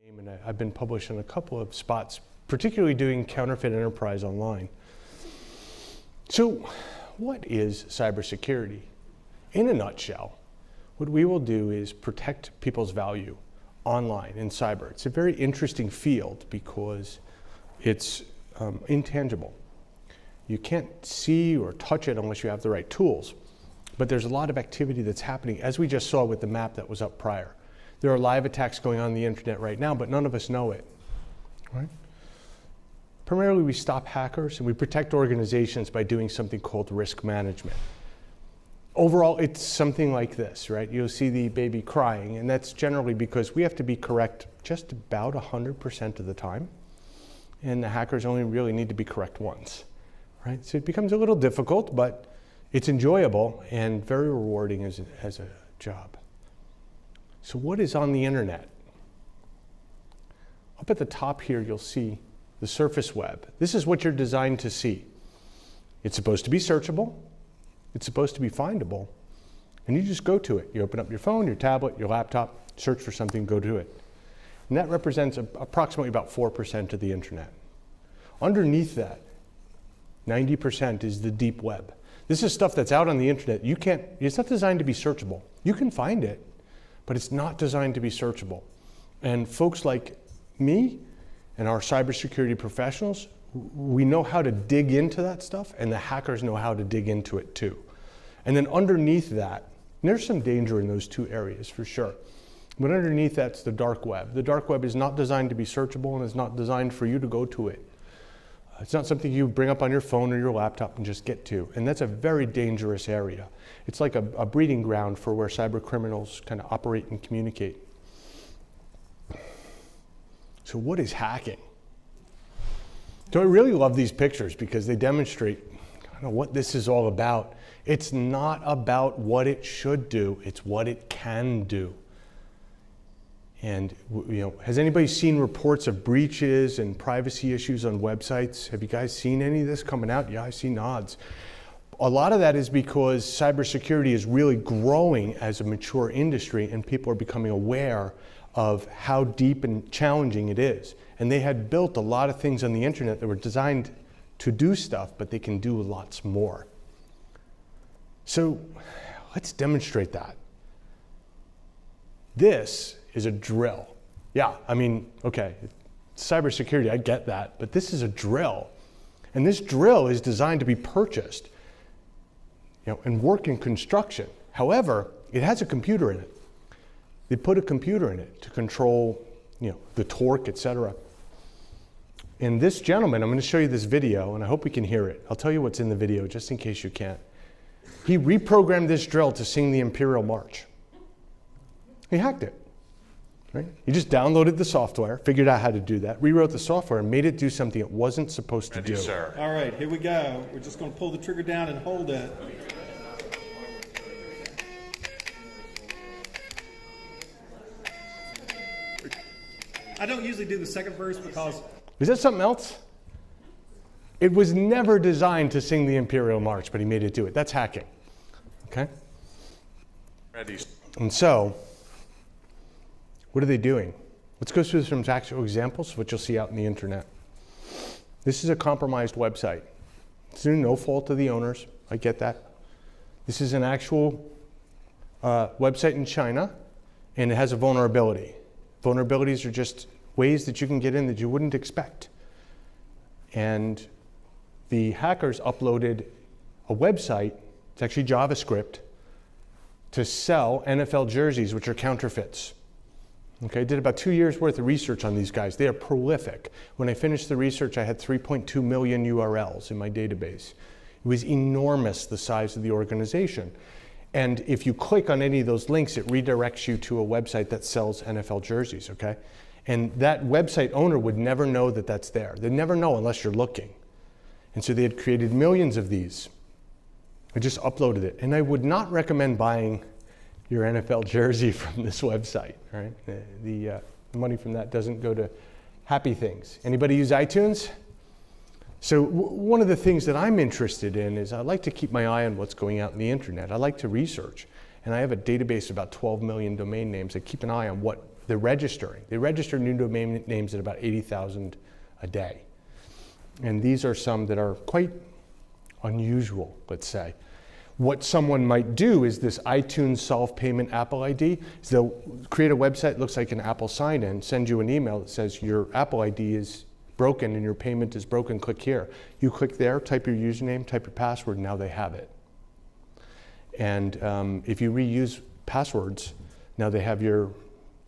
And I've been published in a couple of spots, particularly doing counterfeit enterprise online. So what is cybersecurity? In a nutshell, what we will do is protect people's value online in cyber. It's a very interesting field because it's intangible. You can't see or touch it unless you have the right tools. But there's a lot of activity that's happening, as we just saw with the map that was up prior. There are live attacks going on the internet right now, but none of us know it, right? Primarily, we stop hackers and we protect organizations by doing something called risk management. Overall, it's something like this, right? You'll see the baby crying, and that's generally because we have to be correct just about 100% of the time, and the hackers only really need to be correct once, right? So it becomes a little difficult, but it's enjoyable and very rewarding as a job. So what is on the internet? Up at the top here, you'll see the surface web. This is what you're designed to see. It's supposed to be searchable. It's supposed to be findable. And you just go to it. You open up your phone, your tablet, your laptop, search for something, go to it. And that represents approximately about 4% of the internet. Underneath that, 90% is the deep web. This is stuff that's out on the internet. It's not designed to be searchable. You can find it, but it's not designed to be searchable. And folks like me and our cybersecurity professionals, we know how to dig into that stuff, and the hackers know how to dig into it too. And then underneath that, there's some danger in those two areas for sure. But underneath that's the dark web. The dark web is not designed to be searchable, and it's not designed for you to go to it. It's not something you bring up on your phone or your laptop and just get to. And that's a very dangerous area. It's like a breeding ground for where cyber criminals kind of operate and communicate. So what is hacking? So I really love these pictures because they demonstrate kind of what this is all about. It's not about what it should do, it's what it can do. And has anybody seen reports of breaches and privacy issues on websites? Have you guys seen any of this coming out? Yeah, I see nods. A lot of that is because cybersecurity is really growing as a mature industry, and people are becoming aware of how deep and challenging it is. And they had built a lot of things on the internet that were designed to do stuff, but they can do lots more. So let's demonstrate that. This is a drill. Yeah, I mean, okay, cybersecurity, I get that, but this is a drill. And this drill is designed to be purchased, and work in construction. However, it has a computer in it. They put a computer in it to control, the torque, etc. And this gentleman, I'm going to show you this video, and I hope we can hear it. I'll tell you what's in the video, just in case you can't. He reprogrammed this drill to sing the Imperial March. He hacked it. Right? He just downloaded the software, figured out how to do that, rewrote the software, and made it do something it wasn't supposed to do. Sir. All right, here we go. We're just going to pull the trigger down and hold it. I don't usually do the second verse because... Is that something else? It was never designed to sing the Imperial March, but he made it do it. That's hacking. Okay? Ready. And so, what are they doing? Let's go through some actual examples of what you'll see out in the internet. This is a compromised website. It's no fault of the owners. I get that. This is an actual website in China, and it has a vulnerability. Vulnerabilities are just ways that you can get in that you wouldn't expect. And the hackers uploaded a website, it's actually JavaScript, to sell NFL jerseys, which are counterfeits. Okay, I did about 2 years worth of research on these guys. They are prolific. When I finished the research, I had 3.2 million URLs in my database. It was enormous, the size of the organization. And if you click on any of those links, it redirects you to a website that sells NFL jerseys, okay? And that website owner would never know that that's there. They'd never know unless you're looking. And so they had created millions of these. I just uploaded it. And I would not recommend buying your NFL jersey from this website, right? The money from that doesn't go to happy things. Anybody use iTunes? So one of the things that I'm interested in is I like to keep my eye on what's going out in the internet. I like to research. And I have a database of about 12 million domain names. I keep an eye on what they're registering. They register new domain names at about 80,000 a day. And these are some that are quite unusual, let's say. What someone might do is this iTunes self-payment Apple ID, is they'll create a website that looks like an Apple sign-in, send you an email that says your Apple ID is broken and your payment is broken, click here. You click there, type your username, type your password, now they have it. And if you reuse passwords, now they have your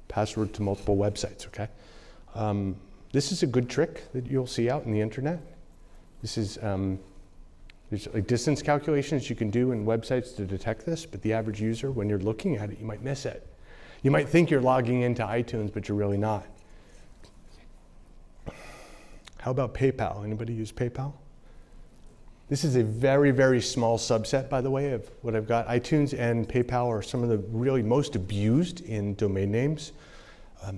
password to multiple websites, okay? This is a good trick that you'll see out in the internet. This is, there's like distance calculations you can do in websites to detect this, but the average user, when you're looking at it, you might miss it. You might think you're logging into iTunes, but you're really not. How about PayPal? Anybody use PayPal? This is a very, very small subset, by the way, of what I've got. iTunes and PayPal are some of the really most abused in domain names.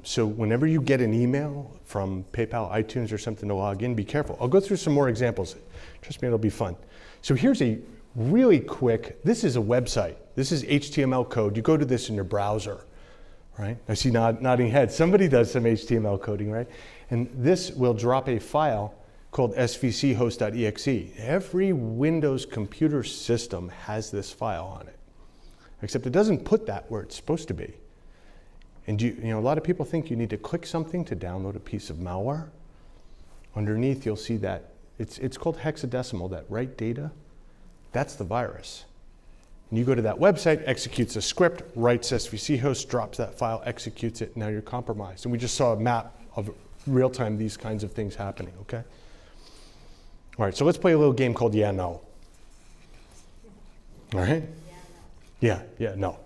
So whenever you get an email from PayPal, iTunes, or something to log in, be careful. I'll go through some more examples. Trust me, it'll be fun. So here's a really quick, this is a website. This is HTML code. You go to this in your browser, right? I see nodding heads. Somebody does some HTML coding, right? And this will drop a file called svchost.exe. Every Windows computer system has this file on it, except it doesn't put that where it's supposed to be. And you know, a lot of people think you need to click something to download a piece of malware. Underneath, you'll see that it's called hexadecimal, that right data, that's the virus. And you go to that website, executes a script, writes svchost, drops that file, executes it, now you're compromised. And we just saw a map of real time these kinds of things happening, okay? All right, so let's play a little game called Yeah, No. All right? Yeah, no.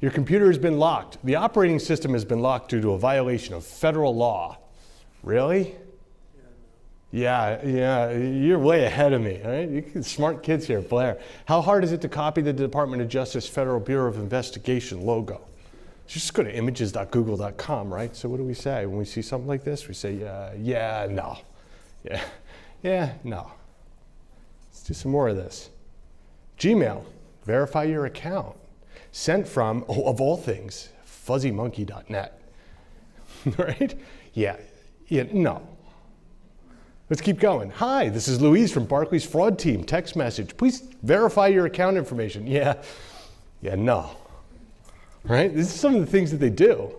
Your computer has been locked. The operating system has been locked due to a violation of federal law. Really? Yeah, you're way ahead of me, all right? You smart kids here, Blair. How hard is it to copy the Department of Justice Federal Bureau of Investigation logo? Just go to images.google.com, right? So what do we say when we see something like this? We say, yeah, no. Yeah, no. Let's do some more of this. Gmail, verify your account. Sent from, of all things, fuzzymonkey.net, right? Yeah, no. Let's keep going. Hi, this is Louise from Barclays Fraud Team. Text message, please verify your account information. Yeah, no. Right? This is some of the things that they do.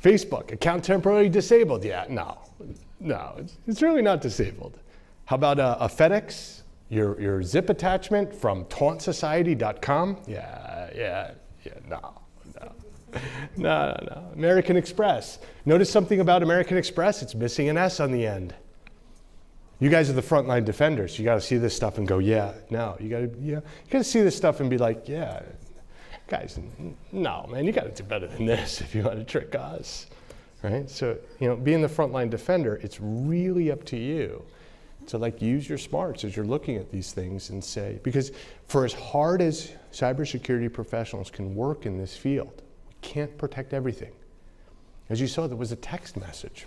Facebook, account temporarily disabled. Yeah, no, it's really not disabled. How about a FedEx? Your zip attachment from tauntsociety.com? Yeah, no. American Express. Notice something about American Express? It's missing an S on the end. You guys are the frontline defenders. You got to see this stuff and go, yeah, no. You got to see this stuff and be like, yeah, guys, no, man, you got to do better than this if you want to trick us, right? So, being the frontline defender, it's really up to you to use your smarts as you're looking at these things and say, because for as hard as cybersecurity professionals can work in this field, we can't protect everything. As you saw, there was a text message.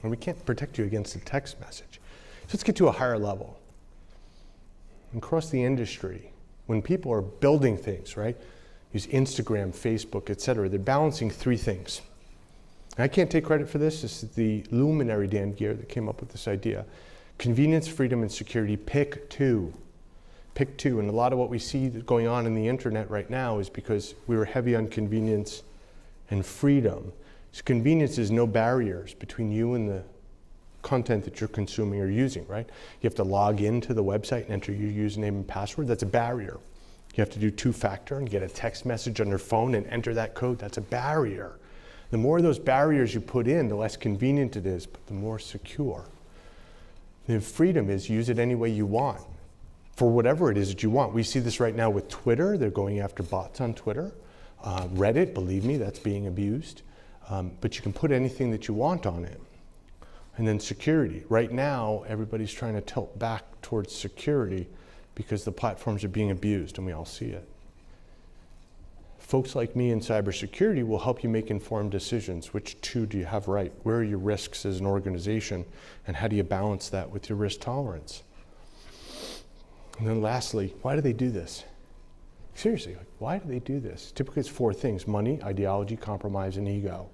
And we can't protect you against a text message. So let's get to a higher level. Across the industry, when people are building things, right? Use Instagram, Facebook, et cetera, they're balancing three things. And I can't take credit for this. This is the luminary Dan Gear that came up with this idea. Convenience, freedom, and security, pick two. Pick two. And a lot of what we see going on in the internet right now is because we were heavy on convenience and freedom. So convenience is no barriers between you and the content that you're consuming or using, right? You have to log into the website and enter your username and password. That's a barrier. You have to do two-factor and get a text message on your phone and enter that code. That's a barrier. The more of those barriers you put in, the less convenient it is, but the more secure. The freedom is use it any way you want, for whatever it is that you want. We see this right now with Twitter. They're going after bots on Twitter. Reddit, believe me, that's being abused. But you can put anything that you want on it. And then security. Right now, everybody's trying to tilt back towards security because the platforms are being abused, and we all see it. Folks like me in cybersecurity will help you make informed decisions. Which two do you have right? Where are your risks as an organization? And how do you balance that with your risk tolerance? And then lastly, why do they do this? Seriously, like, why do they do this? Typically it's 4 things: money, ideology, compromise, and ego.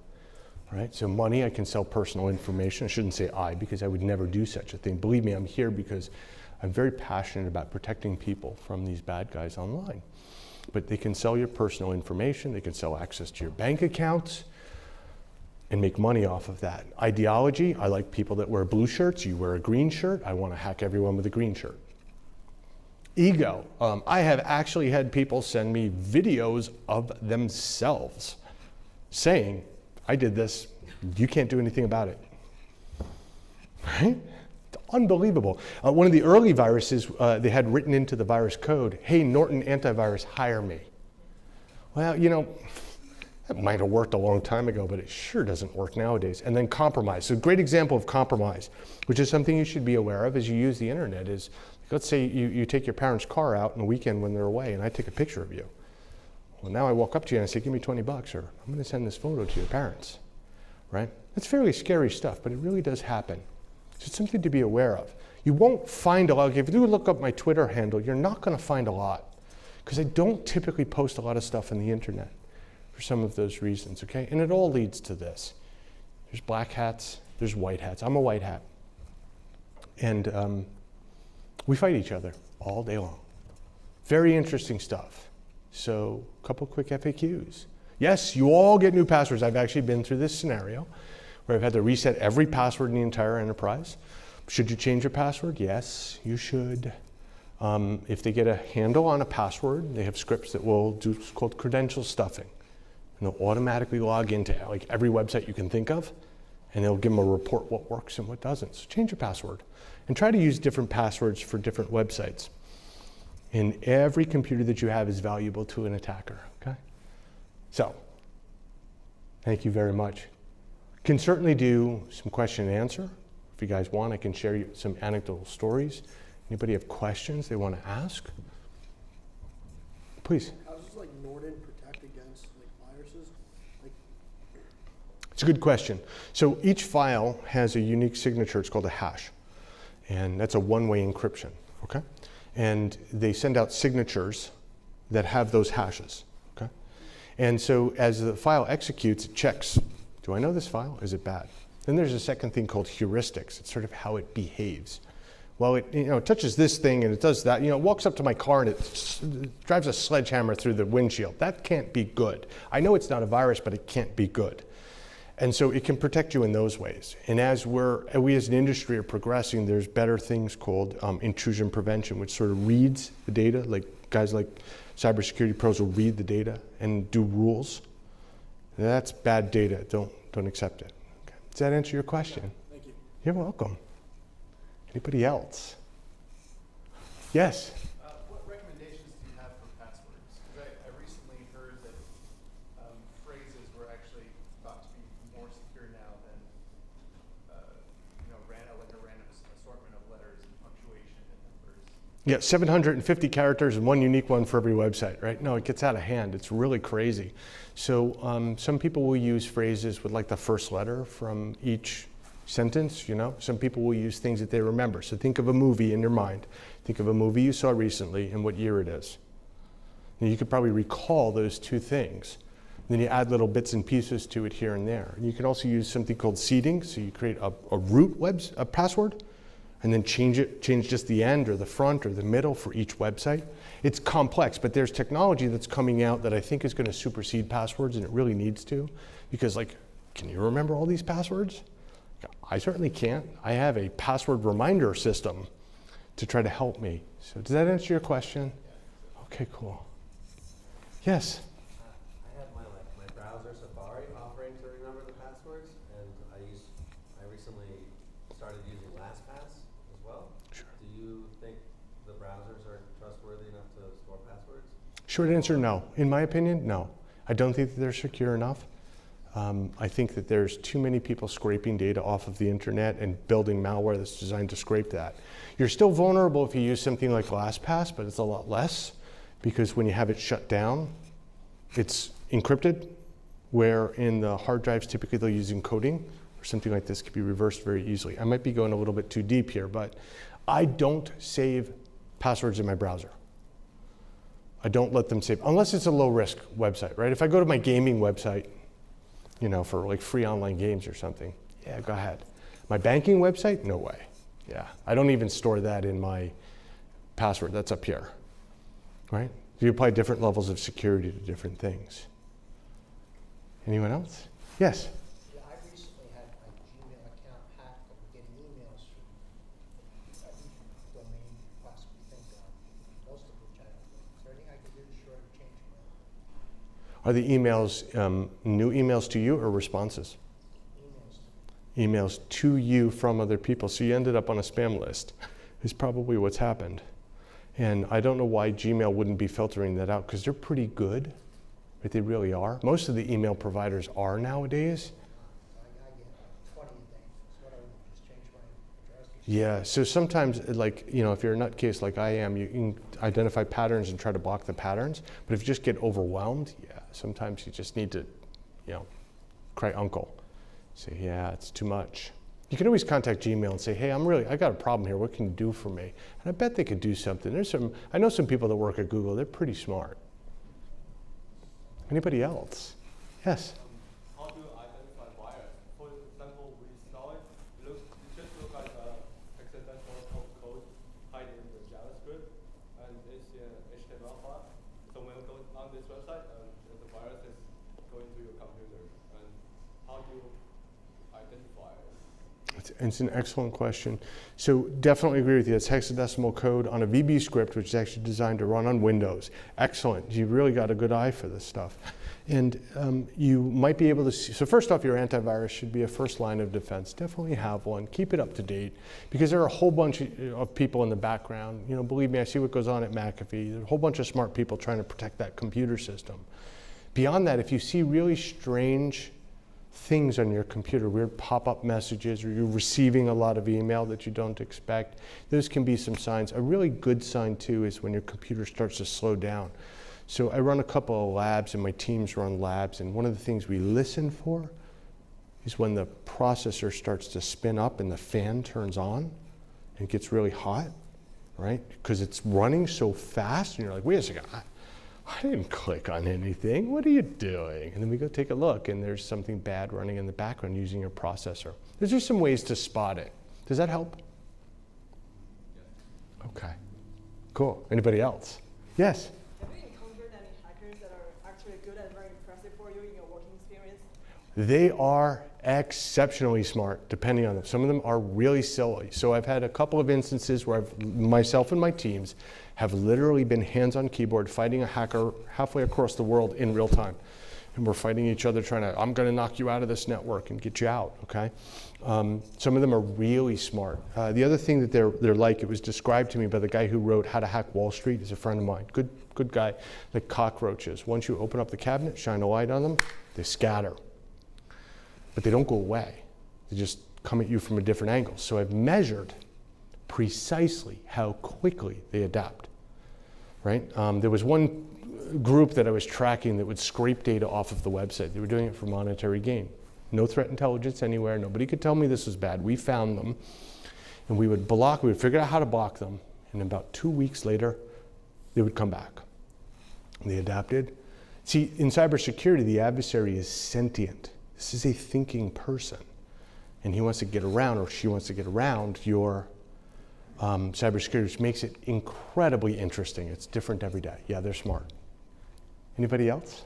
Right? So money, I can sell personal information. I shouldn't say I, because I would never do such a thing. Believe me, I'm here because I'm very passionate about protecting people from these bad guys online. But they can sell your personal information, they can sell access to your bank accounts, and make money off of that. Ideology, I like people that wear blue shirts. You wear a green shirt, I want to hack everyone with a green shirt. Ego, I have actually had people send me videos of themselves saying, I did this, you can't do anything about it. Right? It's unbelievable. One of the early viruses, they had written into the virus code, hey, Norton Antivirus, hire me. Well, you know, that might have worked a long time ago, but it sure doesn't work nowadays. And then compromise. So a great example of compromise, which is something you should be aware of as you use the internet, is let's say you take your parents' car out on the weekend when they're away, and I take a picture of you. Well, now I walk up to you and I say, give me $20, or I'm going to send this photo to your parents, right? That's fairly scary stuff, but it really does happen. So it's something to be aware of. You won't find a lot. If you do look up my Twitter handle, you're not going to find a lot, because I don't typically post a lot of stuff on the internet for some of those reasons, okay? And it all leads to this. There's black hats, there's white hats. I'm a white hat. And we fight each other all day long. Very interesting stuff. So a couple quick FAQs. Yes, you all get new passwords. I've actually been through this scenario where I've had to reset every password in the entire enterprise. Should you change your password? Yes, you should. If they get a handle on a password, they have scripts that will do what's called credential stuffing. And they'll automatically log into like every website you can think of, and they'll give them a report what works and what doesn't. So change your password and try to use different passwords for different websites. And every computer that you have is valuable to an attacker, okay? So, thank you very much. Can certainly do some question and answer. If you guys want, I can share you some anecdotal stories. Anybody have questions they want to ask? Please. How does like Norton protect against like viruses? It's a good question. So each file has a unique signature. It's called a hash. And that's a one-way encryption, okay? And they send out signatures that have those hashes, okay? And so as the file executes, it checks, do I know this file? Is it bad? Then there's a second thing called heuristics. It's sort of how it behaves. Well, it touches this thing and it does that. It walks up to my car and it drives a sledgehammer through the windshield. That can't be good. I know it's not a virus, but it can't be good. And so it can protect you in those ways. And as we as an industry are progressing, there's better things called intrusion prevention, which sort of reads the data. Like guys like cybersecurity pros will read the data and do rules. And that's bad data. Don't accept it. Okay. Does that answer your question? Thank you. You're welcome. Anybody else? Yes. What recommendations do you have for passwords? Because I recently heard that phrases were actually thought to be more secure now than like a random assortment of letters and punctuation and numbers. Yeah, 750 characters and one unique one for every website, right? No, it gets out of hand. It's really crazy. So some people will use phrases with like the first letter from each sentence, Some people will use things that they remember. So think of a movie in your mind. Think of a movie you saw recently and what year it is. And you could probably recall those two things. Then you add little bits and pieces to it here and there. And you can also use something called seeding. So you create a root a password, and then change just the end or the front or the middle for each website. It's complex, but there's technology that's coming out that I think is going to supersede passwords, and it really needs to. Because can you remember all these passwords? I certainly can't. I have a password reminder system to try to help me. So does that answer your question? Okay, cool. Yes? I have my browser Safari offering to remember the passwords, and I recently started using LastPass as well. Sure. Do you think the browsers are trustworthy enough to store passwords? Short answer, no. In my opinion, no. I don't think that they're secure enough. I think that there's too many people scraping data off of the internet and building malware that's designed to scrape that. You're still vulnerable if you use something like LastPass, but it's a lot less, because when you have it shut down, it's encrypted, where in the hard drives, typically they'll use encoding, or something like this could be reversed very easily. I might be going a little bit too deep here, but I don't save passwords in my browser. I don't let them save, unless it's a low risk website, right? If I go to my gaming website, you know, for like free online games or something, yeah, go ahead. My banking website, no way. Yeah, I don't even store that in my password, that's up here, right? You apply different levels of security to different things. Anyone else? Yes? Yeah, I recently had my Gmail account hacked. I'm getting emails from every domain you could possibly think of, most of which I don't think. Is there anything I can do short of changing that? Are the emails new emails to you or responses? Emails. Emails to you from other people. So you ended up on a spam list is probably what's happened. And I don't know why Gmail wouldn't be filtering that out because they're pretty good, right? They really are. Most of the email providers are nowadays. I get 20 a day. That's what I would just change my address. Yeah, so sometimes, like, you know, if you're a nutcase like I am, you can identify patterns and try to block the patterns. But if you just get overwhelmed, yeah, sometimes you just need to, you know, cry uncle. Say, yeah, it's too much. You can always contact Gmail and say, hey, I got a problem here. What can you do for me? And I bet they could do something. I know some people that work at Google. They're pretty smart. Anybody else? Yes. How to identify virus? For example, we install it. It just looks like a hexadecimal code hiding in the JavaScript, and it's HTML file. So when we go on this website, the virus is going to your computer. And how do you identify it? It's an excellent question. So definitely agree with you. It's hexadecimal code on a VB script, which is actually designed to run on Windows. Excellent. You really got a good eye for this stuff. And you might be able to see, so first off, your antivirus should be a first line of defense. Definitely have one. Keep it up to date because there are a whole bunch of people in the background. You know, believe me, I see what goes on at McAfee. There's a whole bunch of smart people trying to protect that computer system. Beyond that, if you see really strange things on your computer, weird pop-up messages, or you're receiving a lot of email that you don't expect, those can be some signs. A really good sign too is when your computer starts to slow down. So I run a couple of labs and my teams run labs, and one of the things we listen for is when the processor starts to spin up and the fan turns on and it gets really hot, right? Because it's running so fast and you're like, wait a second, I didn't click on anything. What are you doing? And then we go take a look and there's something bad running in the background using your processor. There's just some ways to spot it. Does that help? Yes. Okay, cool. Anybody else? Yes? Have you encountered any hackers that are actually good and very impressive for you in your working experience? They are exceptionally smart, depending on them. Some of them are really silly. So I've had a couple of instances where myself and my teams have literally been hands on keyboard fighting a hacker halfway across the world in real time. And we're fighting each other trying to, I'm gonna knock you out of this network and get you out, okay? Some of them are really smart. The other thing that they're like, it was described to me by the guy who wrote How to Hack Wall Street, is a friend of mine. Good guy, like cockroaches. Once you open up the cabinet, shine a light on them, they scatter. But they don't go away. They just come at you from a different angle. So I've measured precisely how quickly they adapt, right? There was one group that I was tracking that would scrape data off of the website. They were doing it for monetary gain. No threat intelligence anywhere. Nobody could tell me this was bad. We found them, and we would figure out how to block them, and about 2 weeks later, they would come back. And they adapted. See, in cybersecurity, the adversary is sentient. This is a thinking person, and he wants to get around, or she wants to get around your cybersecurity, which makes it incredibly interesting. It's different every day. Yeah, they're smart. Anybody else?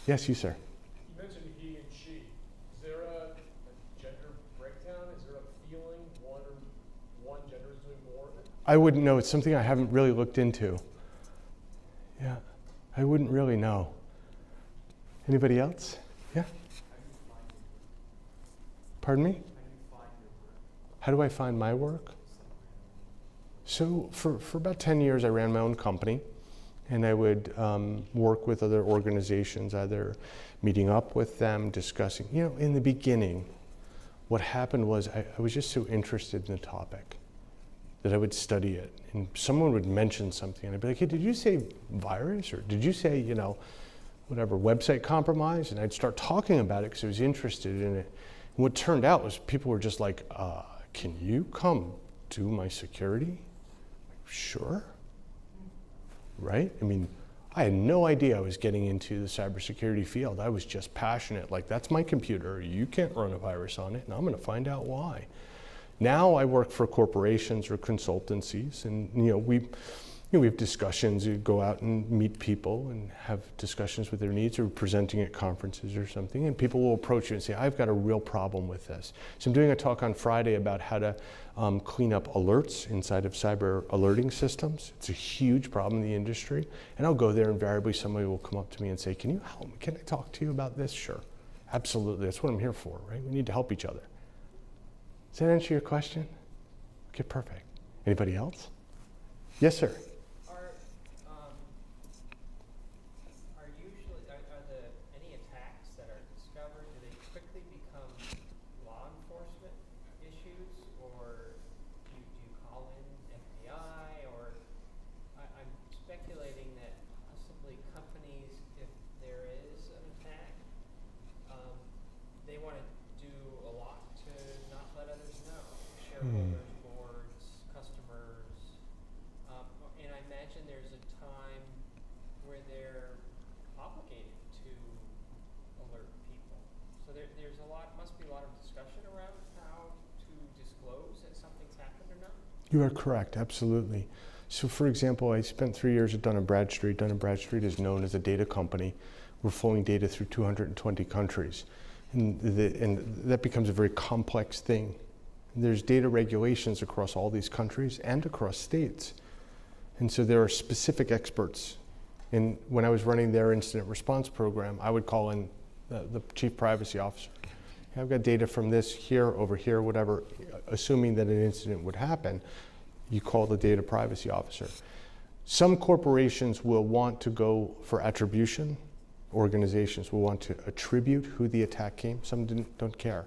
Yes, you, sir. You mentioned he and she. Is there a gender breakdown? Is there a feeling one gender is doing more of it? I wouldn't know. It's something I haven't really looked into. Yeah, I wouldn't really know. Anybody else? Yeah? Pardon me? How do I find my work? So for about 10 years, I ran my own company, and I would work with other organizations, either meeting up with them, discussing. You know, in the beginning, what happened was I was just so interested in the topic that I would study it. And someone would mention something, and I'd be like, hey, did you say virus? Or did you say, you know, whatever, website compromise? And I'd start talking about it because I was interested in it. And what turned out was people were just like, can you come do my security? Sure. right? I mean, I had no idea I was getting into the cybersecurity field. I was just passionate, like, that's my computer, you can't run a virus on it, and I'm gonna find out why. Now I work for corporations or consultancies, and we have discussions. You go out and meet people and have discussions with their needs, or presenting at conferences or something, and people will approach you and say, I've got a real problem with this. So I'm doing a talk on Friday about how to clean up alerts inside of cyber alerting systems. It's a huge problem in the industry. And I'll go there, invariably somebody will come up to me and say, can you help me? Can I talk to you about this? Sure, absolutely, that's what I'm here for, right? We need to help each other. Does that answer your question? Okay, perfect. Anybody else? Yes, sir. Any attacks that are discovered, do they quickly become law enforcement issues, or do you call in FBI, or I'm speculating that possibly companies, if there is an attack, they want to do a lot to not let others know, shareholders, boards, customers, and I imagine there's a time where they're obligated to alert people. So there's must be a lot of discussion around how to disclose that something's happened or not? You are correct, absolutely. So for example, I spent 3 years at Dun & Bradstreet. Dun & Bradstreet is known as a data company. We're flowing data through 220 countries. And that becomes a very complex thing. And there's data regulations across all these countries and across states. And so there are specific experts. And when I was running their incident response program, I would call in the chief privacy officer. I've got data from this here, over here, whatever, assuming that an incident would happen, you call the data privacy officer. Some corporations will want to go for attribution. Organizations will want to attribute who the attack came. Some don't care.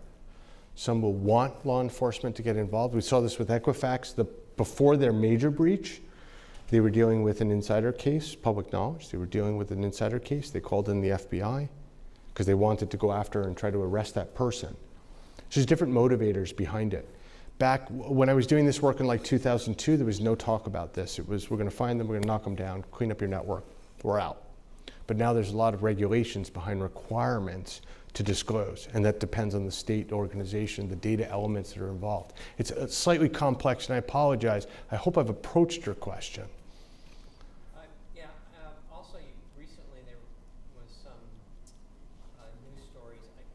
Some will want law enforcement to get involved. We saw this with Equifax. Before their major breach, they were dealing with an insider case, public knowledge. They were dealing with an insider case. They called in the FBI because they wanted to go after and try to arrest that person. So there's different motivators behind it. Back when I was doing this work in like 2002, there was no talk about this. It was, we're going to find them, we're going to knock them down, clean up your network, we're out. But now there's a lot of regulations behind requirements to disclose, and that depends on the state organization, the data elements that are involved. It's slightly complex, and I apologize. I hope I've approached your question. Also, recently there was some news stories, it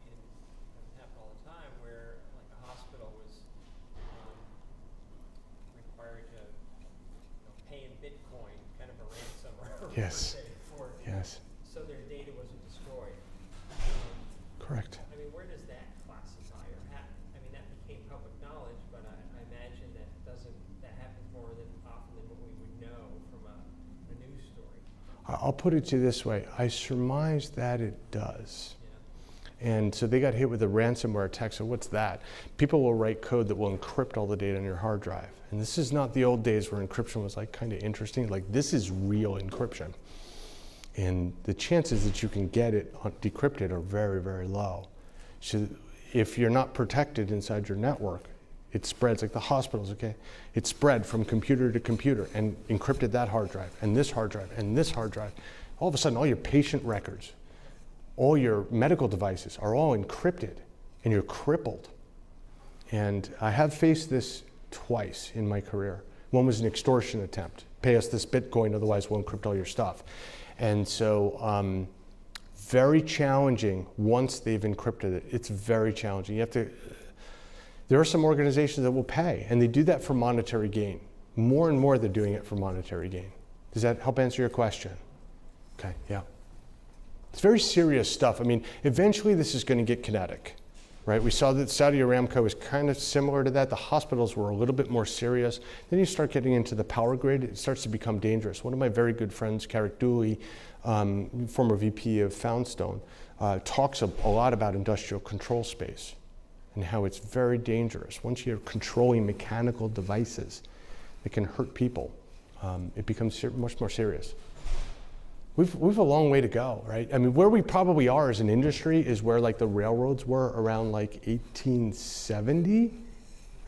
happen all the time, where like a hospital was required to pay in Bitcoin, kind of a ransom, Yes. Yes. So their data wasn't destroyed. Correct. I mean, where does that classify? I mean, that became public knowledge, but I imagine that happens more often than what we would know from a news story. I'll put it to you this way. I surmise that it does. Yeah. And so they got hit with a ransomware attack. So what's that? People will write code that will encrypt all the data on your hard drive. And this is not the old days where encryption was like kind of interesting. Like, this is real encryption. And the chances that you can get it decrypted are very, very low. So if you're not protected inside your network, it spreads, like the hospitals, okay? It spread from computer to computer and encrypted that hard drive and this hard drive and this hard drive. All of a sudden, all your patient records, all your medical devices are all encrypted, and you're crippled. And I have faced this twice in my career. One was an extortion attempt. Pay us this Bitcoin, otherwise we'll encrypt all your stuff. And so, very challenging once they've encrypted it. It's very challenging. There are some organizations that will pay, and they do that for monetary gain. More and more they're doing it for monetary gain. Does that help answer your question? Okay, yeah. It's very serious stuff. I mean, eventually this is going to get kinetic, right? We saw that Saudi Aramco is kind of similar to that. The hospitals were a little bit more serious. Then you start getting into the power grid, it starts to become dangerous. One of my very good friends, Carrick Dooley, former VP of Foundstone, talks a lot about industrial control space and how it's very dangerous. Once you're controlling mechanical devices that can hurt people, it becomes much more serious. We've a long way to go, right? I mean, where we probably are as an industry is where like the railroads were around like 1870,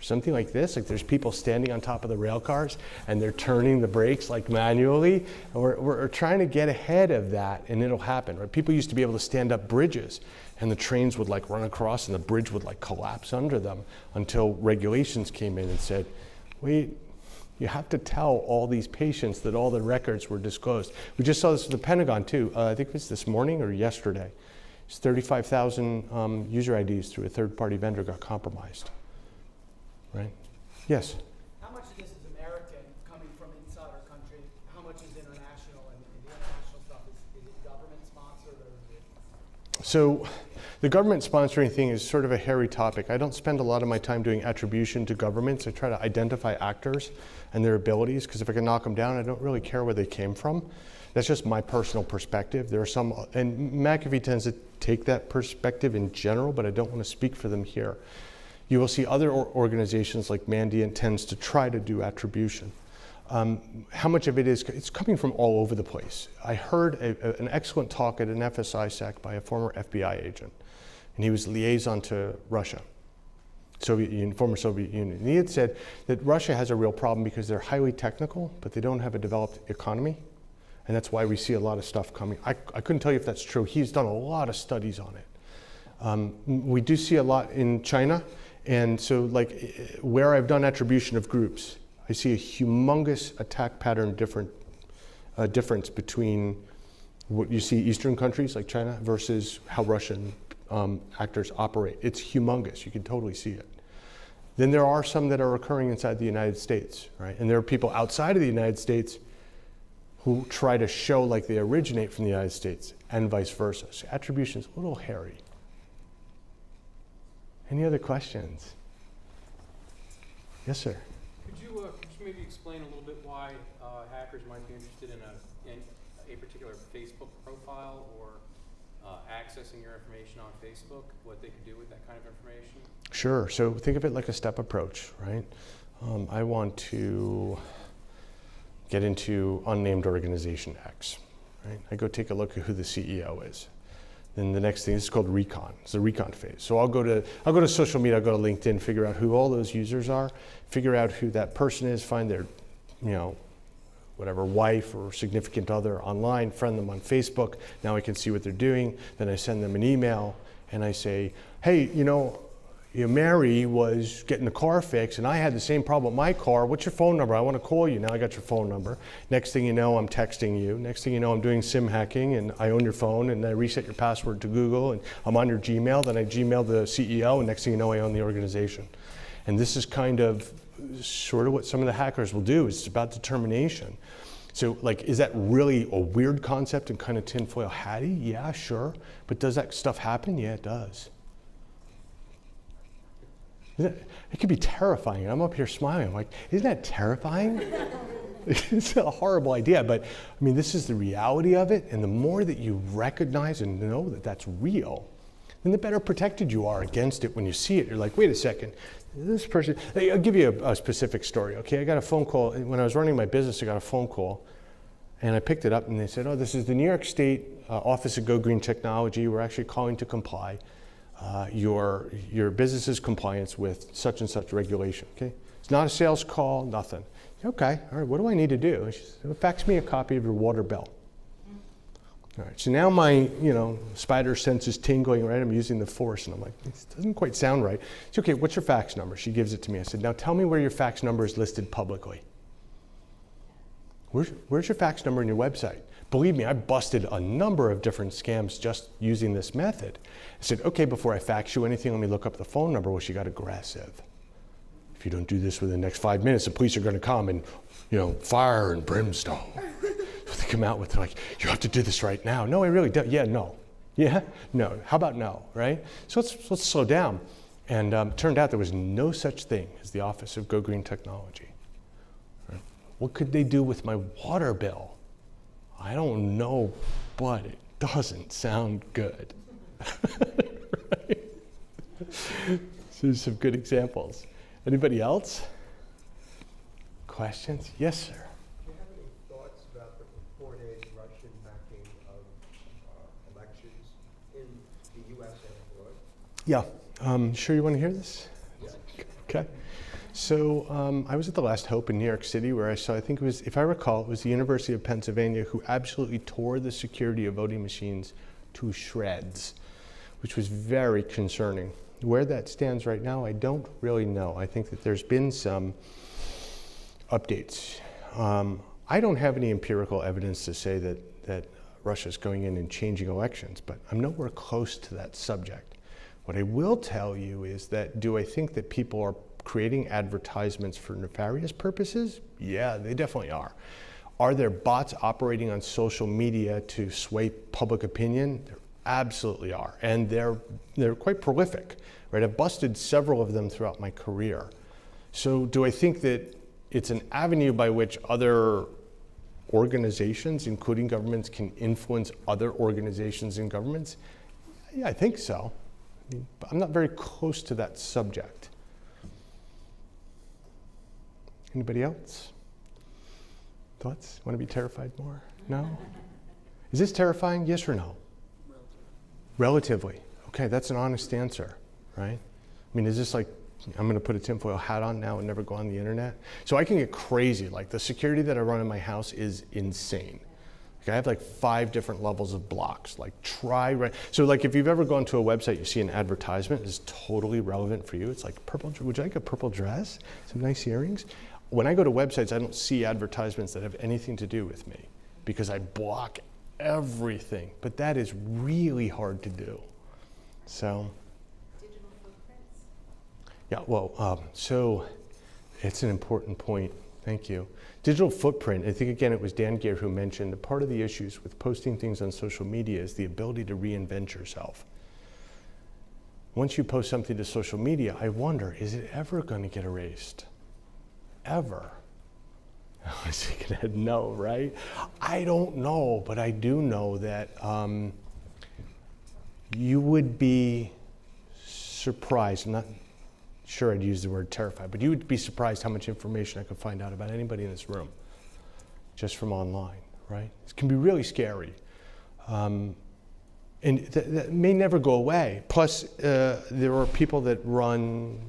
something like this, like there's people standing on top of the rail cars and they're turning the brakes like manually. And we're trying to get ahead of that, and it'll happen, right? People used to be able to stand up bridges and the trains would like run across and the bridge would like collapse under them until regulations came in and said, wait, you have to tell all these patients that all the records were disclosed. We just saw this with the Pentagon too. I think it was this morning or yesterday. It's 35,000 user IDs through a third-party vendor got compromised. Right? Yes? How much of this is American coming from inside our country? How much is international? And the international stuff, is it government sponsored or is it? So the government sponsoring thing is sort of a hairy topic. I don't spend a lot of my time doing attribution to governments. I try to identify actors and their abilities, because if I can knock them down, I don't really care where they came from. That's just my personal perspective. There are some, and McAfee tends to take that perspective in general, but I don't want to speak for them here. You will see other organizations like Mandiant tends to try to do attribution. How much of it is, it's coming from all over the place. I heard an excellent talk at an FSISEC by a former FBI agent, and he was liaison to Russia, former Soviet Union. And he had said that Russia has a real problem because they're highly technical, but they don't have a developed economy. And that's why we see a lot of stuff coming. I couldn't tell you if that's true. He's done a lot of studies on it. We do see a lot in China. And so like where I've done attribution of groups, I see a humongous attack pattern difference between what you see Eastern countries like China versus how Russian actors operate. It's humongous. You can totally see it. Then there are some that are occurring inside the United States, right? And there are people outside of the United States who try to show like they originate from the United States and vice versa. So attribution is a little hairy. Any other questions? Yes, sir. Could you maybe explain a little bit why hackers might be interested in a particular Facebook profile or accessing your information on Facebook, what they could do with that kind of information? Sure. So think of it like a step approach, right? I want to get into unnamed organization X, right? I go take a look at who the CEO is. Then the next thing is called recon. It's the recon phase. So I'll go to social media, I'll go to LinkedIn, figure out who all those users are, figure out who that person is, find their, whatever wife or significant other online, friend them on Facebook. Now I can see what they're doing. Then I send them an email and I say, hey, Mary was getting the car fixed and I had the same problem with my car. What's your phone number? I want to call you. Now I got your phone number. Next thing you know, I'm texting you. Next thing you know, I'm doing SIM hacking and I own your phone and I reset your password to Google and I'm on your Gmail. Then I Gmail the CEO and next thing you know, I own the organization. And this is kind of sort of what some of the hackers will do. It's about determination. So like, is that really a weird concept and kind of tinfoil hatty? Yeah, sure. But does that stuff happen? Yeah, it does. It can be terrifying. I'm up here smiling. I'm like, isn't that terrifying? It's a horrible idea, but I mean, this is the reality of it. And the more that you recognize and know that that's real, then the better protected you are against it when you see it. You're like, wait a second, this person, I'll give you a specific story, okay? I got a phone call. When I was running my business, I got a phone call and I picked it up and they said, oh, this is the New York State Office of Go Green Technology. We're actually calling to comply. Your business's compliance with such and such regulation, okay? It's not a sales call, nothing. Okay, all right, what do I need to do? She said, fax me a copy of your water bill. All right, so now my, spider sense is tingling, right? I'm using the force, and I'm like, this doesn't quite sound right. It's okay, what's your fax number? She gives it to me. I said, now tell me where your fax number is listed publicly. Where's your fax number on your website? Believe me, I busted a number of different scams just using this method. I said, okay, before I fax you anything, let me look up the phone number. Well, she got aggressive. If you don't do this within the next 5 minutes, the police are going to come and, fire and brimstone. They come out with, like, you have to do this right now. No, I really don't. Yeah, no. Yeah, no. How about no, right? So let's slow down. And turned out there was no such thing as the Office of Go Green Technology. Right? What could they do with my water bill? I don't know, but it doesn't sound good. Right? So there's some good examples. Anybody else? Questions? Yes, sir. Do you have any thoughts about the reported Russian hacking of elections in the U.S. and abroad? Yeah. Sure you want to hear this? Yes. Okay. So I was at the Last Hope in New York City where I saw, I think it was, if I recall, it was the University of Pennsylvania who absolutely tore the security of voting machines to shreds, which was very concerning. Where that stands right now, I don't really know. I think that there's been some updates. I don't have any empirical evidence to say that Russia's going in and changing elections, but I'm nowhere close to that subject. What I will tell you is that, do I think that people are creating advertisements for nefarious purposes? Yeah, they definitely are. Are there bots operating on social media to sway public opinion? There absolutely are, and they're quite prolific, right? I've busted several of them throughout my career. So do I think that it's an avenue by which other organizations, including governments, can influence other organizations and governments? Yeah, I think so. I mean, but I'm not very close to that subject. Anybody else? Thoughts? Want to be terrified more? No? Is this terrifying? Yes or no? Relatively. Okay, that's an honest answer, right? I mean, is this like, I'm going to put a tinfoil hat on now and never go on the internet? So I can get crazy. Like, the security that I run in my house is insane. Like, I have like 5 different levels of blocks. Like, so like if you've ever gone to a website, you see an advertisement is totally relevant for you. It's like, would you like a purple dress? Some nice earrings? When I go to websites, I don't see advertisements that have anything to do with me because I block everything. But that is really hard to do. So. Digital footprints? Yeah, well, so it's an important point. Thank you. Digital footprint, I think again it was Dan Gear who mentioned that part of the issues with posting things on social media is the ability to reinvent yourself. Once you post something to social media, I wonder, is it ever going to get erased? Ever? I was thinking, no, right? I don't know, but I do know that you would be surprised. I'm not sure I'd use the word terrified, but you would be surprised how much information I could find out about anybody in this room just from online, right? It can be really scary. And that may never go away. Plus, there are people that run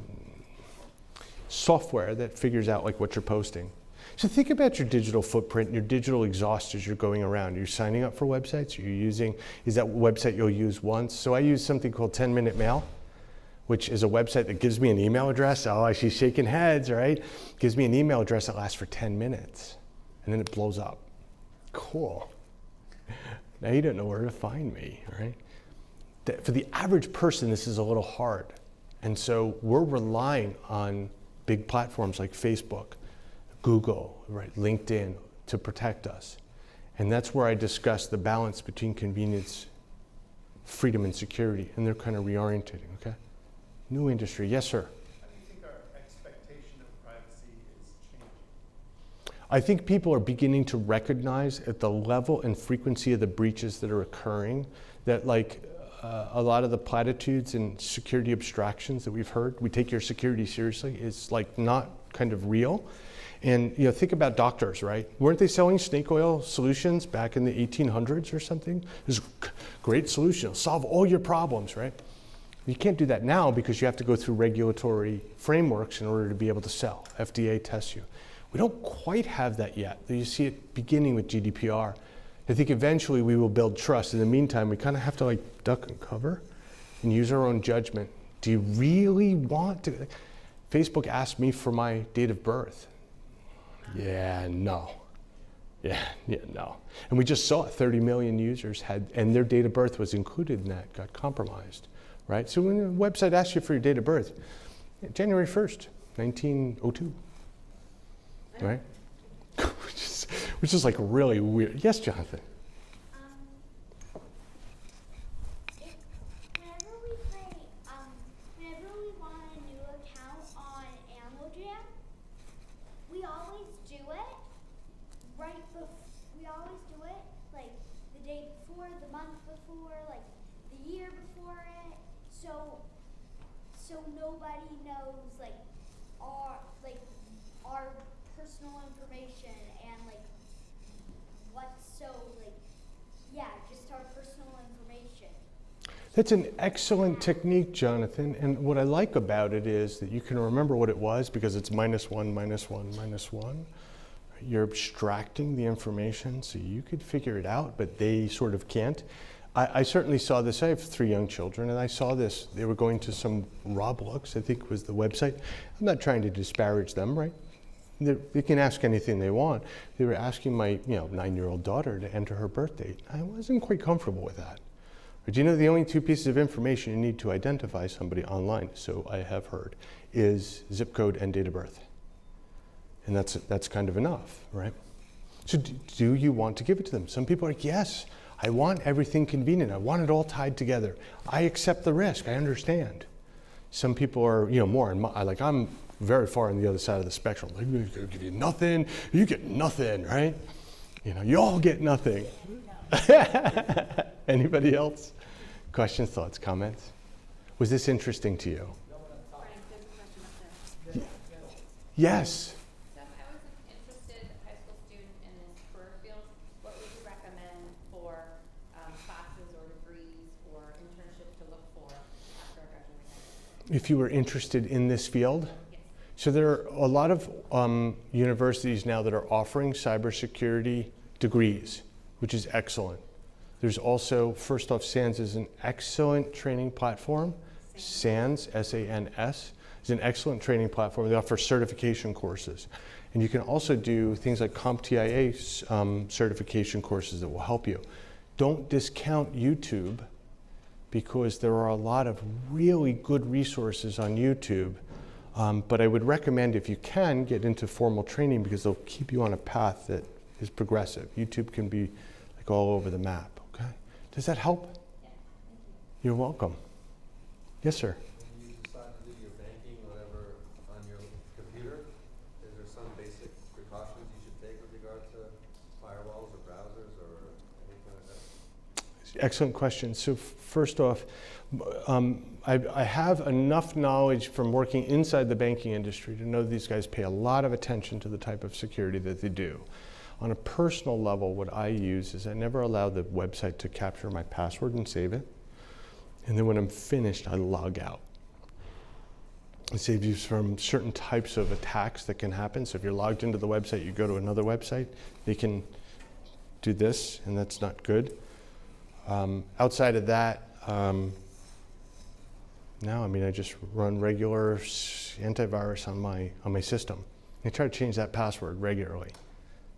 software that figures out like what you're posting. So think about your digital footprint, your digital exhaust as you're going around. You're signing up for websites, you're using, is that website you'll use once? So I use something called 10-Minute Mail, which is a website that gives me an email address. Oh, I see shaking heads, right? Gives me an email address that lasts for 10 minutes, and then it blows up. Cool. Now you don't know where to find me, right? For the average person, this is a little hard. And so we're relying on big platforms like Facebook, Google, right, LinkedIn to protect us. And that's where I discuss the balance between convenience, freedom, and security, and they're kind of reorientating, okay? New industry, yes, sir? How do you think our expectation of privacy is changing? I think people are beginning to recognize at the level and frequency of the breaches that are occurring that like a lot of the platitudes and security abstractions that we've heard, we take your security seriously, is like not kind of real. And you know, think about doctors, right? Weren't they selling snake oil solutions back in the 1800s or something? This great solution, it'll solve all your problems, right? You can't do that now because you have to go through regulatory frameworks in order to be able to sell. FDA tests you. We don't quite have that yet. You see it beginning with GDPR. I think eventually we will build trust. In the meantime, we kind of have to like duck and cover and use our own judgment. Do you really want to? Facebook asked me for my date of birth. Yeah, no. Yeah, no. And we just saw it, 30 million users had, and their date of birth was included in that, got compromised, right? So when the website asks you for your date of birth, January 1st, 1902, right? Which is like really weird. Yes, Jonathan? Whenever we want a new account on Animal Jam, we always do it we always do it like the day before, the month before, like the year before it. So nobody knows like our personal information and like just our personal information. That's an excellent technique, Jonathan. And what I like about it is that you can remember what it was because it's -1, -1, -1. You're abstracting the information so you could figure it out, but they sort of can't. I certainly saw this. I have 3 young children, and I saw this. They were going to some Roblox, I think was the website. I'm not trying to disparage them, right? They can ask anything they want. They were asking my 9-year-old daughter to enter her birth date. I wasn't quite comfortable with that. But you know, the only 2 pieces of information you need to identify somebody online, so I have heard, is zip code and date of birth. And that's kind of enough, right? So do you want to give it to them? Some people are like, yes, I want everything convenient. I want it all tied together. I accept the risk. I understand. Some people are, more, I'm very far on the other side of the spectrum. Like, we're gonna give you nothing, you get nothing, right? You all get nothing. Anybody else? Questions, thoughts, comments? Was this interesting to you? Frank, there's a question up there. Yes. So if I was an interested high school student in this career field, what would you recommend for classes or degrees or internships to look for after I graduate? If you were interested in this field? Yes. So there are a lot of universities now that are offering cybersecurity degrees, which is excellent. There's also, first off, SANS is an excellent training platform. SANS, S-A-N-S, is an excellent training platform. They offer certification courses. And you can also do things like CompTIA certification courses that will help you. Don't discount YouTube because there are a lot of really good resources on YouTube. But I would recommend, if you can, get into formal training because they'll keep you on a path that is progressive. YouTube can be like all over the map. Does that help? Yeah, thank you. You're welcome. Yes, sir. When you decide to do your banking, whatever, on your computer, is there some basic precautions you should take with regard to firewalls or browsers or anything like that? Excellent question. So first off, I have enough knowledge from working inside the banking industry to know these guys pay a lot of attention to the type of security that they do. On a personal level, what I use is I never allow the website to capture my password and save it. And then when I'm finished, I log out. It saves you from certain types of attacks that can happen. So if you're logged into the website, you go to another website, they can do this, and that's not good. Outside of that, I just run regular antivirus on my system. I try to change that password regularly.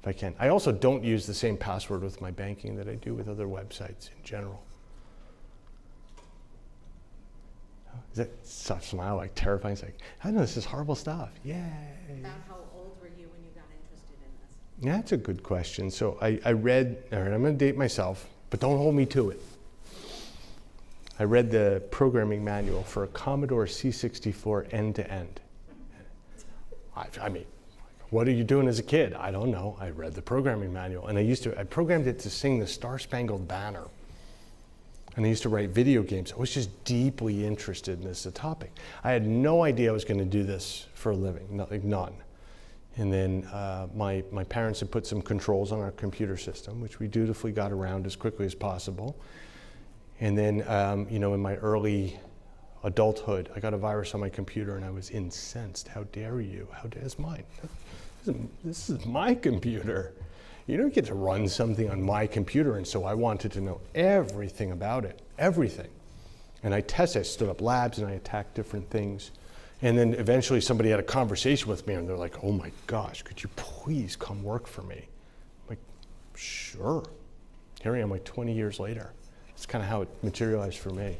If I can. I also don't use the same password with my banking that I do with other websites in general. Is that soft smile, like terrifying? It's like, I know this is horrible stuff. Yay. About how old were you when you got interested in this? Yeah, that's a good question. So I read, all right, I'm going to date myself, but don't hold me to it. I read the programming manual for a Commodore C64 end-to-end. I mean, what are you doing as a kid? I don't know. I read the programming manual, and I programmed it to sing the Star-Spangled Banner. And I used to write video games. I was just deeply interested in this topic. I had no idea I was going to do this for a living, none. And then my parents had put some controls on our computer system, which we dutifully got around as quickly as possible. And then, in my early adulthood, I got a virus on my computer, and I was incensed. How dare you? How dare it's mine? This is my computer. You don't get to run something on my computer, and so I wanted to know everything about it, everything. And I stood up labs, and I attacked different things. And then eventually somebody had a conversation with me, and they're like, oh my gosh, could you please come work for me? I'm like, sure. Here I am like 20 years later. That's kind of how it materialized for me.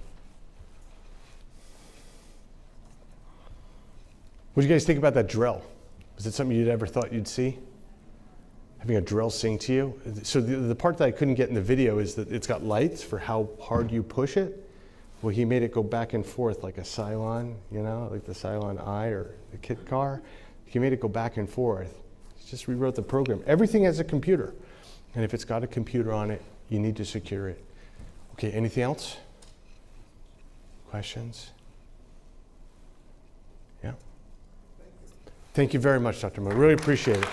What do you guys think about that drill? Was it something you'd ever thought you'd see? Having a drill sing to you? So the part that I couldn't get in the video is that it's got lights for how hard you push it. Well, he made it go back and forth like a Cylon, like the Cylon I or the kit car. He made it go back and forth. He just rewrote the program. Everything has a computer. And if it's got a computer on it, you need to secure it. Okay, anything else? Questions? Yeah? Thank you very much, Dr. Mo. Really appreciate it.